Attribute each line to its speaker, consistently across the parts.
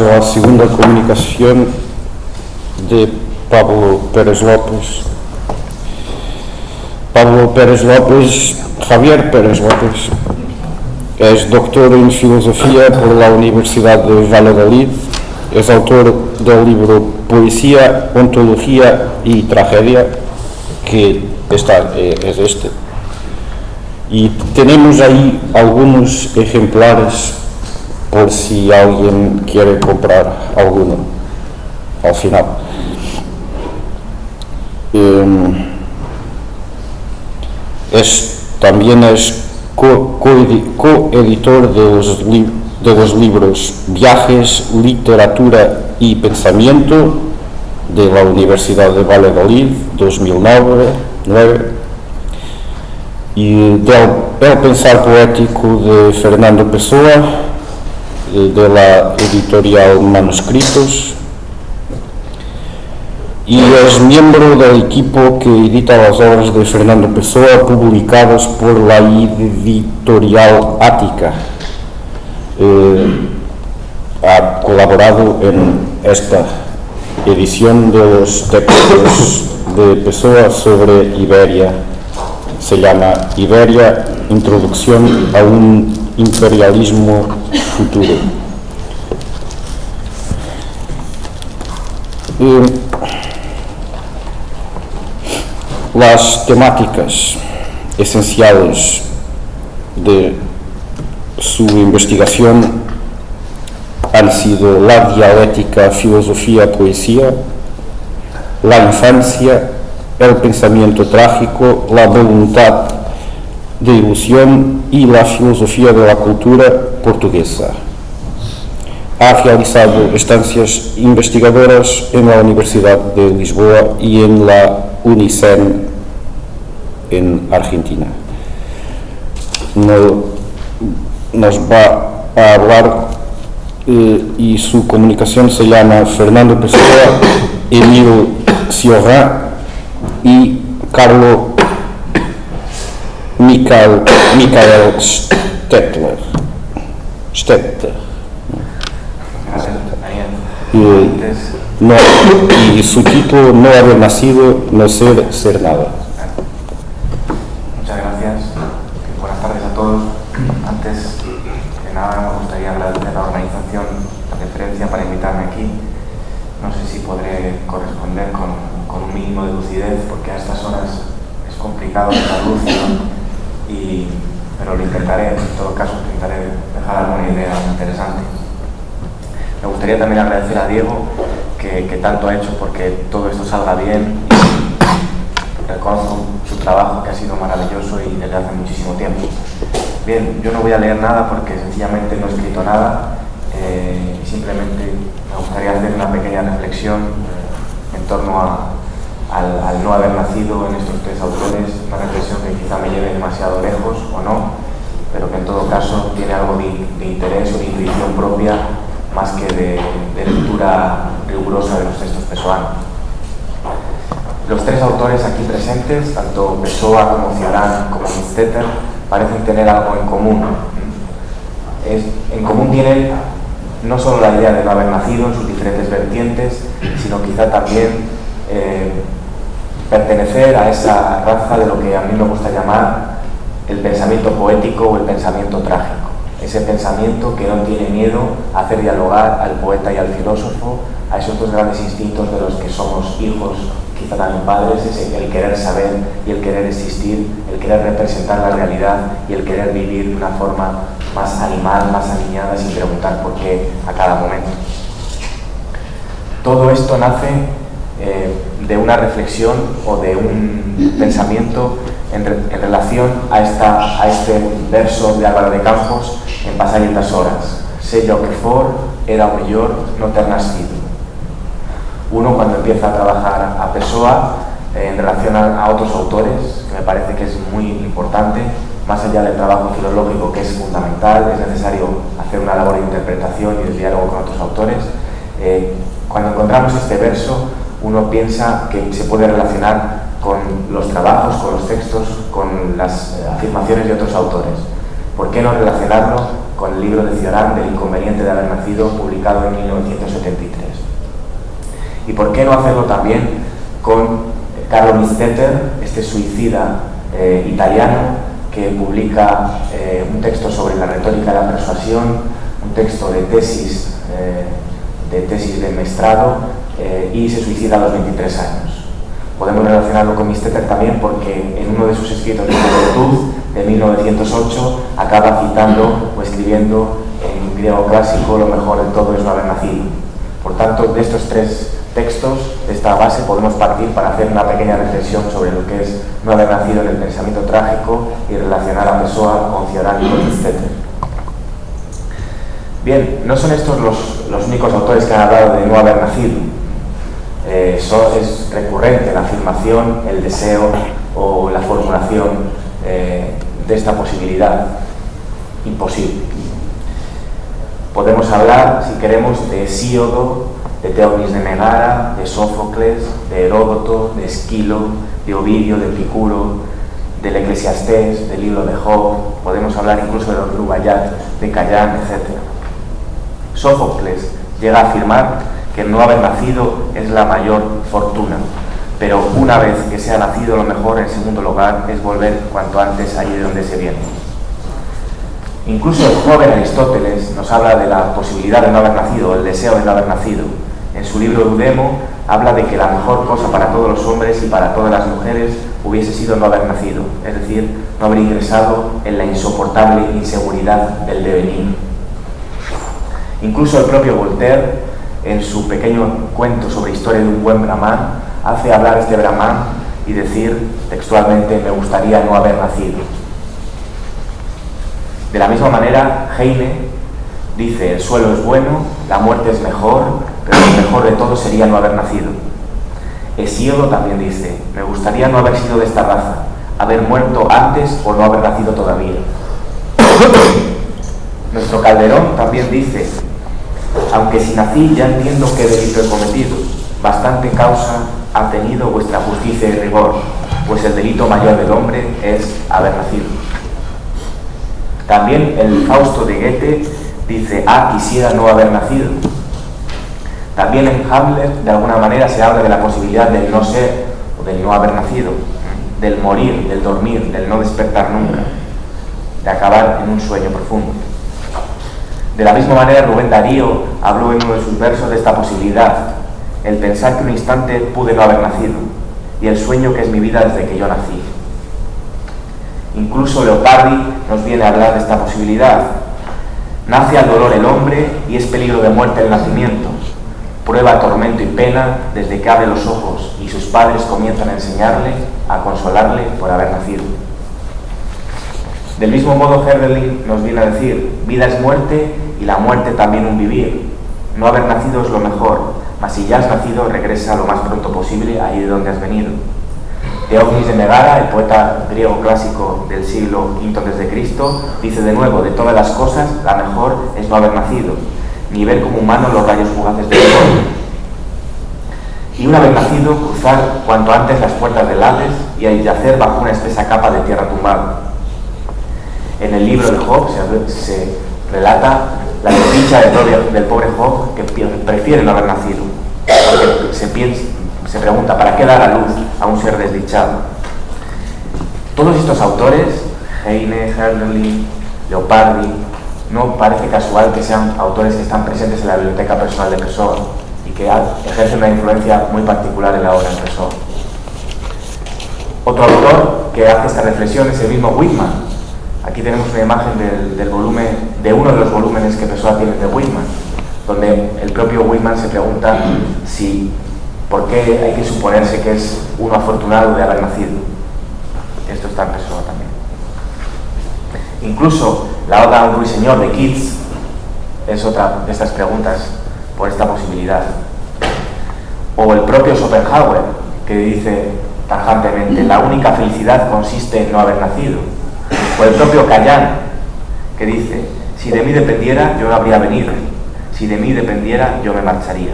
Speaker 1: paso a la segunda comunicación de Pablo Pérez López. Javier Pérez López es doctor en filosofía por la Universidad de Valladolid. Es autor del libro Poesía, Ontología y Tragedia, que es este. Y tenemos ahí algunos ejemplares por si alguien quiere comprar alguno al final. También es coeditor de los libros Viajes, Literatura y Pensamiento de la Universidad de Valladolid, 2009, y del Pensar Poético de Fernando Pessoa, de la editorial Manuscritos, y es miembro del equipo que edita las obras de Fernando Pessoa publicadas por la editorial Ática. Ha colaborado en esta edición de los textos de Pessoa sobre Iberia. Se llama Iberia, Introducción a un imperialismo futuro. Las temáticas esenciales de su investigación han sido la dialéctica, filosofía, poesía, la infancia, el pensamiento trágico, la voluntad de ilusión y la filosofía de la cultura portuguesa. Ha realizado estancias investigadoras en la Universidad de Lisboa y en la UNICEN en Argentina. Nos va a hablar y su comunicación se llama Fernando Pessoa, Emile Cioran y Carlo Michael Stetter. Y su título, No haber nacido, no ser nada.
Speaker 2: Muchas gracias. Buenas tardes a todos. Antes que nada me gustaría agradecer a la organización la deferencia para invitarme aquí. No sé si podré corresponder con un mínimo de lucidez, porque a estas horas es complicado estar lúcido, pero lo intentaré. En todo caso, intentaré dejar alguna idea interesante. Me gustaría también agradecer a Diego que tanto ha hecho porque todo esto salga bien, y reconozco su trabajo, que ha sido maravilloso y desde hace muchísimo tiempo. Bien, yo no voy a leer nada porque sencillamente no he escrito nada, y simplemente me gustaría hacer una pequeña reflexión en torno al no haber nacido en estos tres autores, una reflexión que quizá me lleve demasiado lejos o no, pero que en todo caso tiene algo de interés o de intuición propia, más que de lectura rigurosa de los textos pessoanos. Los tres autores aquí presentes, tanto Pessoa como Cioran como Stetter, parecen tener algo en común. En común tienen no solo la idea de no haber nacido en sus diferentes vertientes, sino quizá también pertenecer a esa raza de lo que a mí me gusta llamar el pensamiento poético o el pensamiento trágico. Ese pensamiento que no tiene miedo a hacer dialogar al poeta y al filósofo, a esos dos grandes instintos de los que somos hijos, quizá también padres, es el querer saber y el querer existir, el querer representar la realidad y el querer vivir de una forma más animal, más aniñada, sin preguntar por qué a cada momento. Todo esto nace de una reflexión o de un pensamiento en relación a este verso de Álvaro de Campos en Passar estas horas. Sé yo que for era o mellor no ter nascido. Uno, cuando empieza a trabajar a Pessoa en relación a otros autores, que me parece que es muy importante, más allá del trabajo filológico, que es fundamental, es necesario hacer una labor de interpretación y de diálogo con otros autores. Cuando encontramos este verso, uno piensa que se puede relacionar con los trabajos, con los textos, con las afirmaciones de otros autores. ¿Por qué no relacionarlo con el libro de Cioran del inconveniente de haber nacido, publicado en 1973. ¿Y por qué no hacerlo también con Carlo Mistetter, este suicida italiano, que publica un texto sobre la retórica de la persuasión, un texto de tesis de maestrado, y se suicida a los 23 años? Podemos relacionarlo con Mistetter también porque en uno de sus escritos de juventud, de 1908, acaba citando o escribiendo en griego clásico: lo mejor de todo es no haber nacido. Por tanto, de estos tres textos, de esta base, podemos partir para hacer una pequeña reflexión sobre lo que es no haber nacido en el pensamiento trágico y relacionar a Pessoa con Cioran y con Mistetter. Bien, no son estos los únicos autores que han hablado de no haber nacido. Es recurrente la afirmación, el deseo o la formulación de esta posibilidad imposible. Podemos hablar, si queremos, de Hesíodo, de Teognis de Megara, de Sófocles, de Heródoto, de Esquilo, de Ovidio, de Epicuro, del Eclesiastés, del libro de Job. Podemos hablar incluso de los Rubaiyat, de Callán, etc. Sófocles llega a afirmar que no haber nacido es la mayor fortuna, pero una vez que se ha nacido, lo mejor, en segundo lugar, es volver cuanto antes allí de donde se viene. Incluso el joven Aristóteles nos habla de la posibilidad de no haber nacido, el deseo de no haber nacido. En su libro Eudemo habla de que la mejor cosa para todos los hombres y para todas las mujeres hubiese sido no haber nacido, es decir, no haber ingresado en la insoportable inseguridad del devenir. Incluso el propio Voltaire, en su pequeño cuento sobre historia de un buen brahman, hace hablar este brahman y decir textualmente: me gustaría no haber nacido. De la misma manera, Heine dice: el suelo es bueno, la muerte es mejor, pero lo mejor de todo sería no haber nacido. Hesíodo también dice: me gustaría no haber sido de esta raza, haber muerto antes o no haber nacido todavía. Nuestro Calderón también dice: aunque si nací, ya entiendo qué delito he cometido. Bastante causa ha tenido vuestra justicia y rigor, pues el delito mayor del hombre es haber nacido. También el Fausto de Goethe dice: quisiera no haber nacido. También en Hamlet, de alguna manera, se habla de la posibilidad del no ser o del no haber nacido, del morir, del dormir, del no despertar nunca, de acabar en un sueño profundo. De la misma manera, Rubén Darío habló en uno de sus versos de esta posibilidad: el pensar que un instante pude no haber nacido, y el sueño que es mi vida desde que yo nací. Incluso Leopardi nos viene a hablar de esta posibilidad: nace al dolor el hombre y es peligro de muerte el nacimiento. Prueba tormento y pena desde que abre los ojos y sus padres comienzan a enseñarle, a consolarle por haber nacido. Del mismo modo, Herderling nos viene a decir: vida es muerte y la muerte también un vivir. No haber nacido es lo mejor, mas si ya has nacido, regresa lo más pronto posible allí de donde has venido. Teognis de Megara, el poeta griego clásico del siglo V a.C., dice de nuevo: de todas las cosas, la mejor es no haber nacido, ni ver como humano los rayos fugaces del sol. Y una vez nacido, cruzar cuanto antes las puertas del Hades y yacer bajo una espesa capa de tierra tumbada. En el libro de Job se relata la desdicha del pobre Job, que prefiere no haber nacido, porque se pregunta: ¿para qué dar a luz a un ser desdichado? Todos estos autores, Heine, Herderling, Leopardi, no parece casual que sean autores que están presentes en la biblioteca personal de Pessoa y que ejercen una influencia muy particular en la obra de Pessoa. Otro autor que hace esta reflexión es el mismo Whitman. Aquí tenemos una imagen del volumen, de uno de los volúmenes que Pessoa tiene de Whitman, donde el propio Whitman se pregunta por qué hay que suponerse que es uno afortunado de haber nacido. Esto está en Pessoa también. Incluso la Oda a un ruiseñor de Keats es otra de estas preguntas por esta posibilidad. O el propio Schopenhauer, que dice tajantemente: la única felicidad consiste en no haber nacido. O el propio Callán, que dice: si de mí dependiera, yo no habría venido. Si de mí dependiera, yo me marcharía.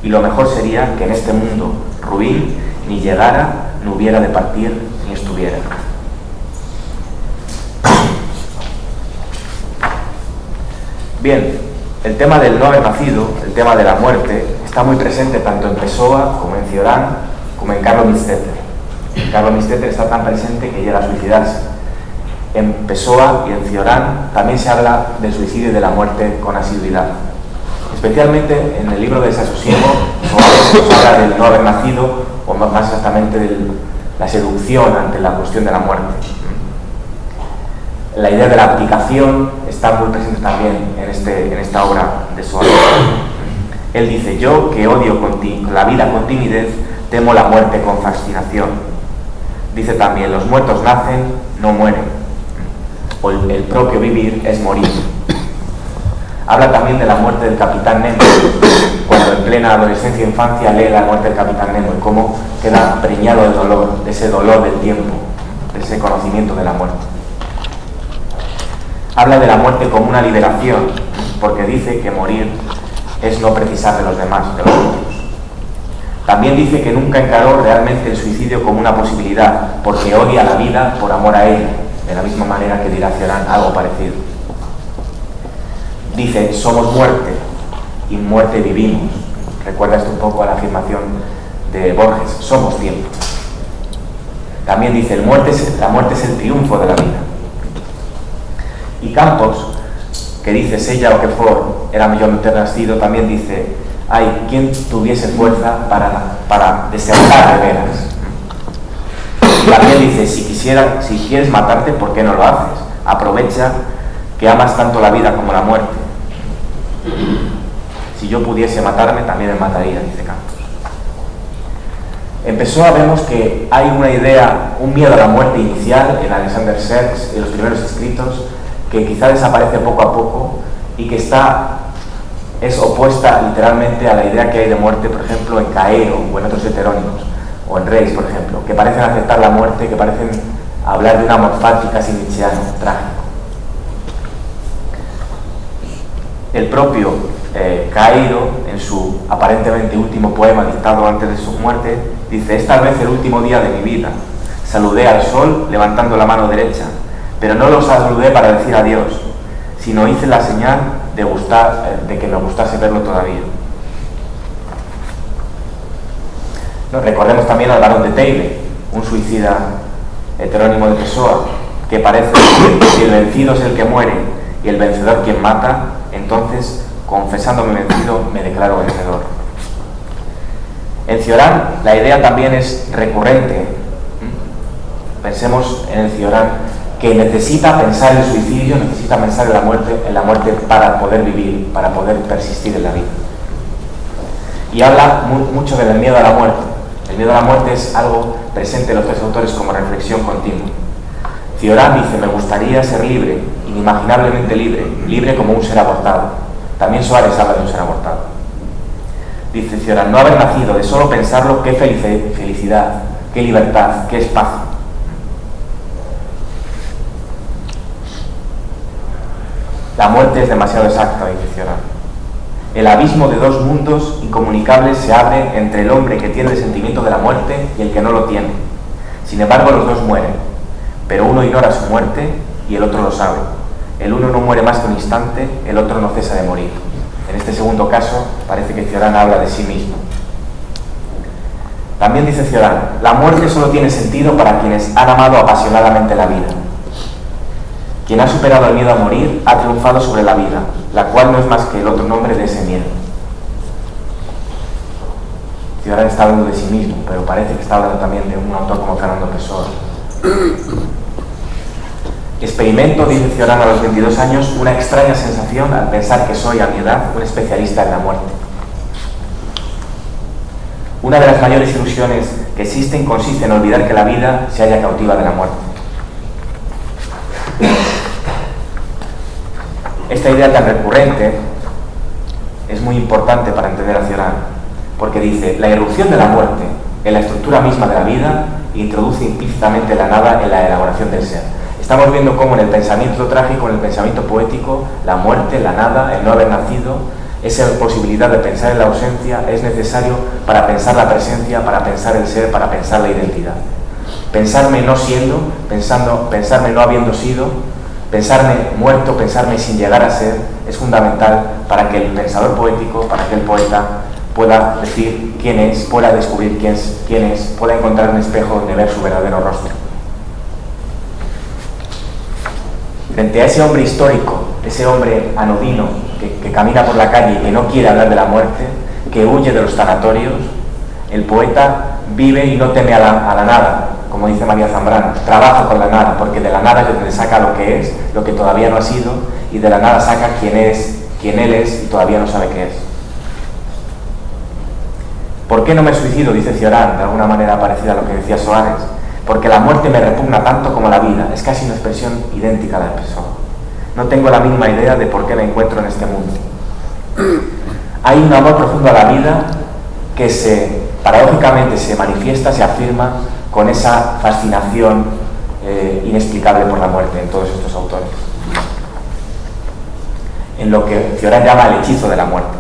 Speaker 2: Y lo mejor sería que en este mundo ruin ni llegara, ni hubiera de partir, ni estuviera. Bien, el tema del no haber nacido, el tema de la muerte, está muy presente tanto en Pessoa como en Cioran, como en Carlo Mistetter. Carlo Mistetter está tan presente que llega a suicidarse. En Pessoa y en Cioran también se habla del suicidio y de la muerte con asiduidad. Especialmente en el libro de Desasosiego, se habla del no haber nacido, o más exactamente de la seducción ante la cuestión de la muerte. La idea de la abdicación está muy presente también en esta obra de Soares. Él dice: yo que odio la vida con timidez, temo la muerte con fascinación. Dice también: los muertos nacen, no mueren. O el propio vivir es morir. Habla también de la muerte del Capitán Nemo, cuando en plena adolescencia e infancia lee la muerte del Capitán Nemo y cómo queda preñado de dolor, de ese dolor del tiempo, de ese conocimiento de la muerte. Habla de la muerte como una liberación, porque dice que morir es no precisar de los demás, de los otros. También dice que nunca encaró realmente el suicidio como una posibilidad, porque odia la vida por amor a ella, de la misma manera que dirá Cioran algo parecido. Dice: somos muerte, y muerte vivimos. Recuerda esto un poco a la afirmación de Borges: somos tiempo. También dice: la muerte es el triunfo de la vida. Y Campos, que dice: sella o que for era millón de ter nacido, también dice: ay, quien tuviese fuerza para desertar de veras. Y también dice: si quieres matarte, ¿por qué no lo haces? Aprovecha que amas tanto la vida como la muerte. Si yo pudiese matarme, también me mataría, dice Campos. En Pessoa vemos que hay una idea, un miedo a la muerte inicial en Alexander Serres y los primeros escritos, que quizá desaparece poco a poco y que es opuesta literalmente a la idea que hay de muerte, por ejemplo, en Caero o en otros heterónimos, o en Reis, por ejemplo, que parecen aceptar la muerte, que parecen hablar de un amor fati casi nietzscheano, trágico. El propio Cairo, en su aparentemente último poema dictado antes de su muerte, dice: es tal vez el último día de mi vida. Saludé al sol levantando la mano derecha, pero no lo saludé para decir adiós, sino hice la señal de que me gustase verlo todavía. Recordemos también al barón de Teile, un suicida heterónimo de Pessoa, que parece decir: si el vencido es el que muere y el vencedor quien mata, entonces, confesándome vencido, me declaro vencedor. En Cioran la idea también es recurrente. Pensemos en el Cioran, que necesita pensar en el suicidio, necesita pensar en la muerte para poder vivir, para poder persistir en la vida. Y habla mucho del miedo a la muerte. El miedo a la muerte es algo presente en los tres autores como reflexión continua. Cioran dice: me gustaría ser libre, inimaginablemente libre, libre como un ser abortado. También Soares habla de un ser abortado. Dice Cioran: no haber nacido, de solo pensarlo, qué felicidad, qué libertad, qué espacio. La muerte es demasiado exacta, dice Cioran. El abismo de dos mundos incomunicables se abre entre el hombre que tiene el sentimiento de la muerte y el que no lo tiene. Sin embargo, los dos mueren, pero uno ignora su muerte y el otro lo sabe. El uno no muere más que un instante, el otro no cesa de morir. En este segundo caso, parece que Cioran habla de sí mismo. También dice Cioran: la muerte solo tiene sentido para quienes han amado apasionadamente la vida. Quien ha superado el miedo a morir ha triunfado sobre la vida, la cual no es más que el otro nombre de ese miedo. Cioran está hablando de sí mismo, pero parece que está hablando también de un autor como Fernando Pessoa. Experimento, dice Cioran a los 22 años, una extraña sensación al pensar que soy a mi edad un especialista en la muerte. Una de las mayores ilusiones que existen consiste en olvidar que la vida se halla cautiva de la muerte. Esta idea tan recurrente es muy importante para entender a Cioran, porque dice: la irrupción de la muerte en la estructura misma de la vida introduce implícitamente la nada en la elaboración del ser. Estamos viendo cómo en el pensamiento trágico, en el pensamiento poético, la muerte, la nada, el no haber nacido, esa posibilidad de pensar en la ausencia es necesario para pensar la presencia, para pensar el ser, para pensar la identidad. Pensarme no siendo, pensarme no habiendo sido, Pensarme muerto, pensarme sin llegar a ser, es fundamental para que el pensador poético, para que el poeta pueda decir quién es, pueda descubrir quién es, pueda encontrar un espejo donde ver su verdadero rostro. Frente a ese hombre histórico, ese hombre anodino que camina por la calle y que no quiere hablar de la muerte, que huye de los tanatorios, el poeta vive y no teme a la nada, como dice María Zambrano, trabaja con la nada, porque de la nada es donde saca lo que es, lo que todavía no ha sido, y de la nada saca quién él es y todavía no sabe qué es. ¿Por qué no me suicido?, dice Cioran, de alguna manera parecida a lo que decía Soares. Porque la muerte me repugna tanto como la vida, es casi una expresión idéntica a la de Pessoa. No tengo la mínima idea de por qué me encuentro en este mundo. Hay un amor profundo a la vida que paradójicamente se manifiesta, se afirma con esa fascinación inexplicable por la muerte en todos estos autores. En lo que Cioran llama el hechizo de la muerte.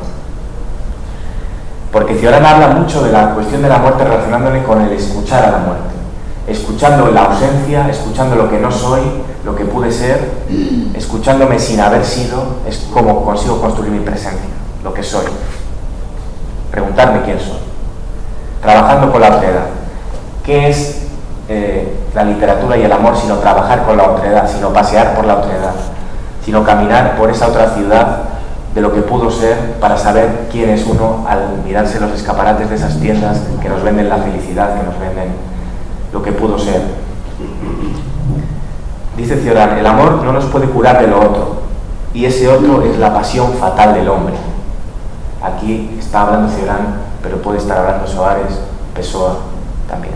Speaker 2: Porque Cioran habla mucho de la cuestión de la muerte relacionándole con el escuchar a la muerte. Escuchando la ausencia, escuchando lo que no soy, lo que pude ser, escuchándome sin haber sido, es como consigo construir mi presencia, lo que soy. Preguntarme quién soy. Trabajando con la otredad. ¿Qué es la literatura y el amor sino trabajar con la otredad, sino pasear por la otredad, sino caminar por esa otra ciudad de lo que pudo ser para saber quién es uno al mirarse los escaparates de esas tiendas que nos venden la felicidad, que nos venden lo que pudo ser? Dice Cioran, el amor no nos puede curar de lo otro, y ese otro es la pasión fatal del hombre. Aquí está hablando Cioran, pero puede estar hablando Soares, Pessoa también.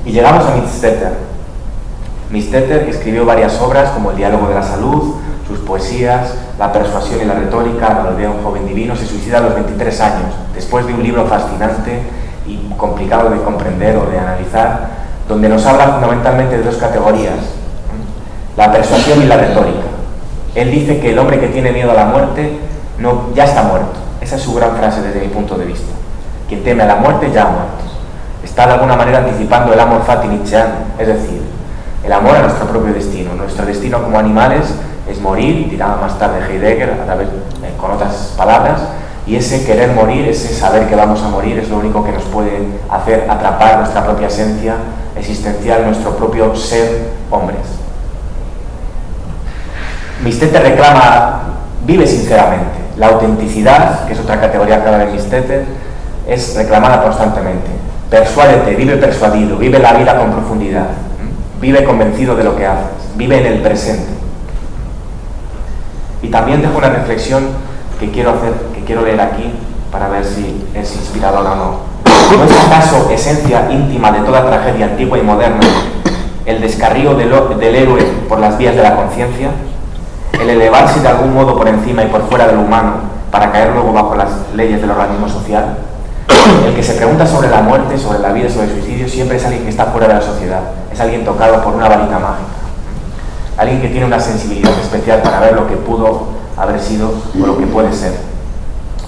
Speaker 2: Y llegamos a Midstéter. Midstéter escribió varias obras como El diálogo de la salud, sus poesías, La persuasión y la retórica, La aldea de un joven divino. Se suicida a los 23 años, después de un libro fascinante y complicado de comprender o de analizar, donde nos habla fundamentalmente de dos categorías: la persuasión y la retórica. Él dice que el hombre que tiene miedo a la muerte ya está muerto. Esa es su gran frase desde mi punto de vista. Quien teme a la muerte ya ha muerto. Está de alguna manera anticipando el amor fati nietzscheano, es decir, el amor a nuestro propio destino. Nuestro destino como animales es morir, dirá más tarde Heidegger con otras palabras, y ese querer morir, ese saber que vamos a morir, es lo único que nos puede hacer atrapar nuestra propia esencia existencial, nuestro propio ser hombres. Midstéter reclama, vive sinceramente. La autenticidad, que es otra categoría clara de Midstéter, es reclamada constantemente. Persuádete, vive persuadido, vive la vida con profundidad, vive convencido de lo que haces, vive en el presente. Y también dejo una reflexión que quiero leer aquí para ver si es inspiradora o no. ¿No es acaso esencia íntima de toda tragedia antigua y moderna el descarrío del héroe por las vías de la conciencia? El elevarse de algún modo por encima y por fuera de lo humano para caer luego bajo las leyes del organismo social. El que se pregunta sobre la muerte, sobre la vida, sobre el suicidio, siempre es alguien que está fuera de la sociedad, es alguien tocado por una varita mágica, alguien que tiene una sensibilidad especial para ver lo que pudo haber sido o lo que puede ser.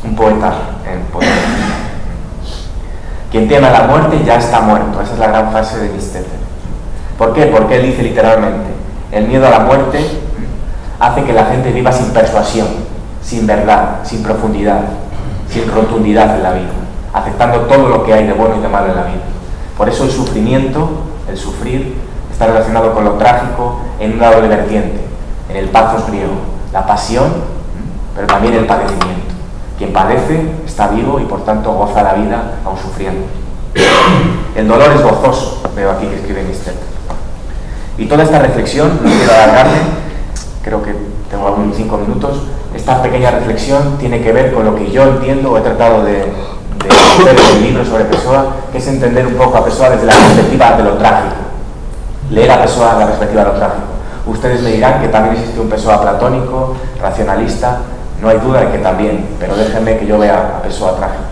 Speaker 2: Un poeta en poder. Quien teme a la muerte ya está muerto. Esa es la gran frase de Midstéter. ¿Por qué? Porque él dice literalmente: el miedo a la muerte hace que la gente viva sin persuasión, sin verdad, sin profundidad, sin rotundidad en la vida, aceptando todo lo que hay de bueno y de malo en la vida. Por eso el sufrimiento, el sufrir, está relacionado con lo trágico en una doble vertiente, en el pathos griego, la pasión, pero también el padecimiento. Quien padece está vivo y por tanto goza la vida aun sufriendo. El dolor es gozoso, veo aquí que escribe Midstéter. Y toda esta reflexión, no quiero alargarme, creo que tengo aún 5 minutos, esta pequeña reflexión tiene que ver con lo que yo entiendo o he tratado de hacer en el libro sobre Pessoa, que es entender un poco a Pessoa desde la perspectiva de lo trágico. Leer a Pessoa desde la perspectiva de lo trágico. Ustedes me dirán que también existe un Pessoa platónico, racionalista, no hay duda de que también, pero déjenme que yo vea a Pessoa trágico.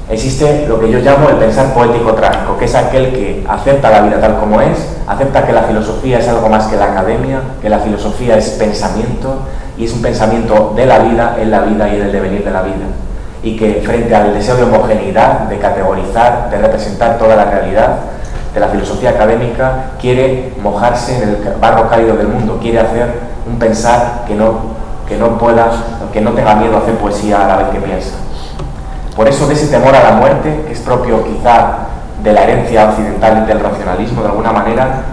Speaker 2: Existe lo que yo llamo el pensar poético trágico, que es aquel que acepta la vida tal como es, acepta que la filosofía es algo más que la academia, que la filosofía es pensamiento, y es un pensamiento de la vida, en la vida y en el devenir de la vida. Y que frente al deseo de homogeneidad, de categorizar, de representar toda la realidad, de la filosofía académica quiere mojarse en el barro cálido del mundo, quiere hacer un pensar que no tenga miedo a hacer poesía a la vez que piensa. Por eso de ese temor a la muerte, que es propio quizá de la herencia occidental del racionalismo, de alguna manera,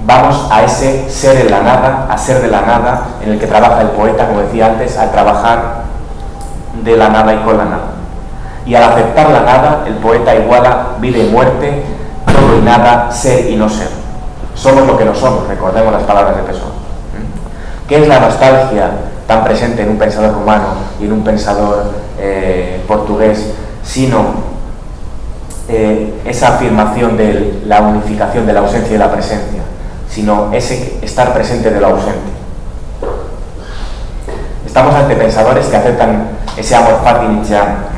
Speaker 2: vamos a ese ser en la nada, a ser de la nada, en el que trabaja el poeta, como decía antes, al trabajar de la nada y con la nada. Y al aceptar la nada, el poeta iguala vida y muerte, todo y nada, ser y no ser. Somos lo que no somos, recordemos las palabras de Pessoa. ¿Qué es la nostalgia tan presente en un pensador rumano y en un pensador portugués, sino esa afirmación de la unificación de la ausencia y la presencia, sino ese estar presente de lo ausente? Estamos ante pensadores que aceptan ese amor fati nietzscheano.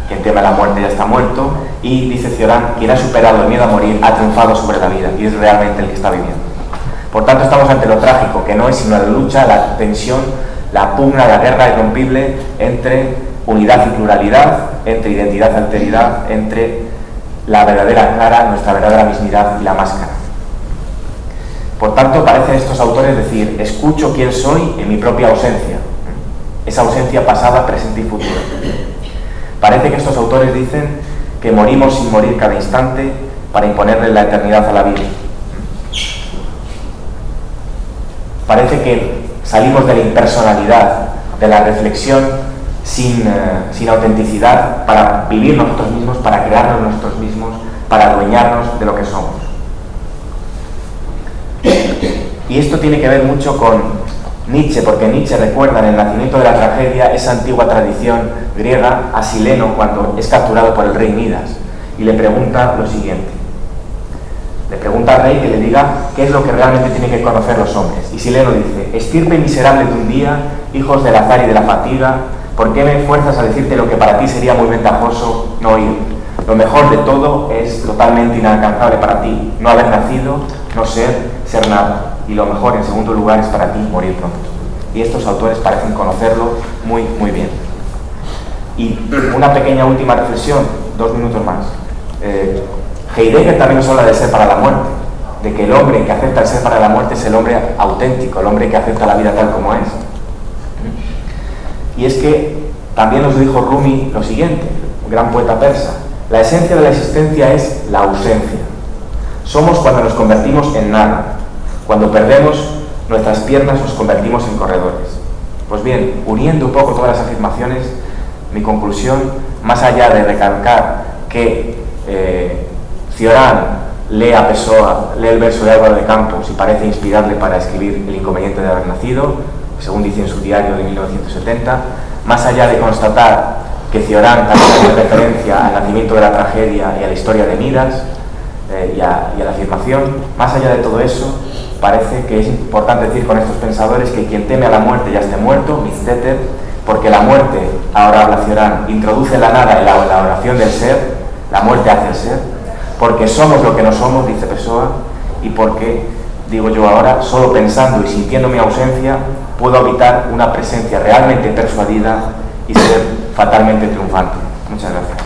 Speaker 2: Quien teme a la muerte ya está muerto, y dice Cioran, quien ha superado el miedo a morir ha triunfado sobre la vida, y es realmente el que está viviendo. Por tanto, estamos ante lo trágico, que no es sino la lucha, la tensión, la pugna, la guerra irrompible entre unidad y pluralidad, entre identidad y alteridad, entre la verdadera cara, nuestra verdadera mismidad y la máscara. Por tanto, parecen estos autores decir, escucho quién soy en mi propia ausencia, esa ausencia pasada, presente y futura. Parece que estos autores dicen que morimos sin morir cada instante para imponerle la eternidad a la vida. Parece que salimos de la impersonalidad, de la reflexión sin autenticidad, para vivir nosotros mismos, para crearnos nosotros mismos, para adueñarnos de lo que somos. Y esto tiene que ver mucho con Nietzsche, porque Nietzsche recuerda en el nacimiento de la tragedia esa antigua tradición griega a Sileno cuando es capturado por el rey Midas, y le pregunta lo siguiente. Le pregunta al rey que le diga qué es lo que realmente tienen que conocer los hombres. Y Sileno dice, estirpe miserable de un día, hijos del azar y de la fatiga, ¿por qué me fuerzas a decirte lo que para ti sería muy ventajoso no oír? Lo mejor de todo es totalmente inalcanzable para ti, no haber nacido, no ser nada. Y lo mejor, en segundo lugar, es para ti morir pronto. Y estos autores parecen conocerlo muy, muy bien. Y una pequeña última reflexión, 2 minutos más. Heidegger también nos habla de ser para la muerte, de que el hombre que acepta el ser para la muerte es el hombre auténtico, el hombre que acepta la vida tal como es. Y es que también nos dijo Rumi lo siguiente, un gran poeta persa, la esencia de la existencia es la ausencia. Somos cuando nos convertimos en nada. Cuando perdemos nuestras piernas nos convertimos en corredores. Pues bien, uniendo un poco todas las afirmaciones, mi conclusión, más allá de recalcar que Cioran lee a Pessoa, lee el verso de Álvaro de Campos y parece inspirarle para escribir El inconveniente de haber nacido, según dice en su diario de 1970, más allá de constatar que Cioran también hace referencia al nacimiento de la tragedia y a la historia de Midas y a la afirmación, más allá de todo eso, parece que es importante decir con estos pensadores que quien teme a la muerte ya esté muerto, Misteter, porque la muerte, ahora habla Cioran, introduce la nada en la oración del ser, la muerte hace el ser, porque somos lo que no somos, dice Pessoa, y porque, digo yo ahora, solo pensando y sintiendo mi ausencia, puedo habitar una presencia realmente persuadida y ser fatalmente triunfante. Muchas gracias.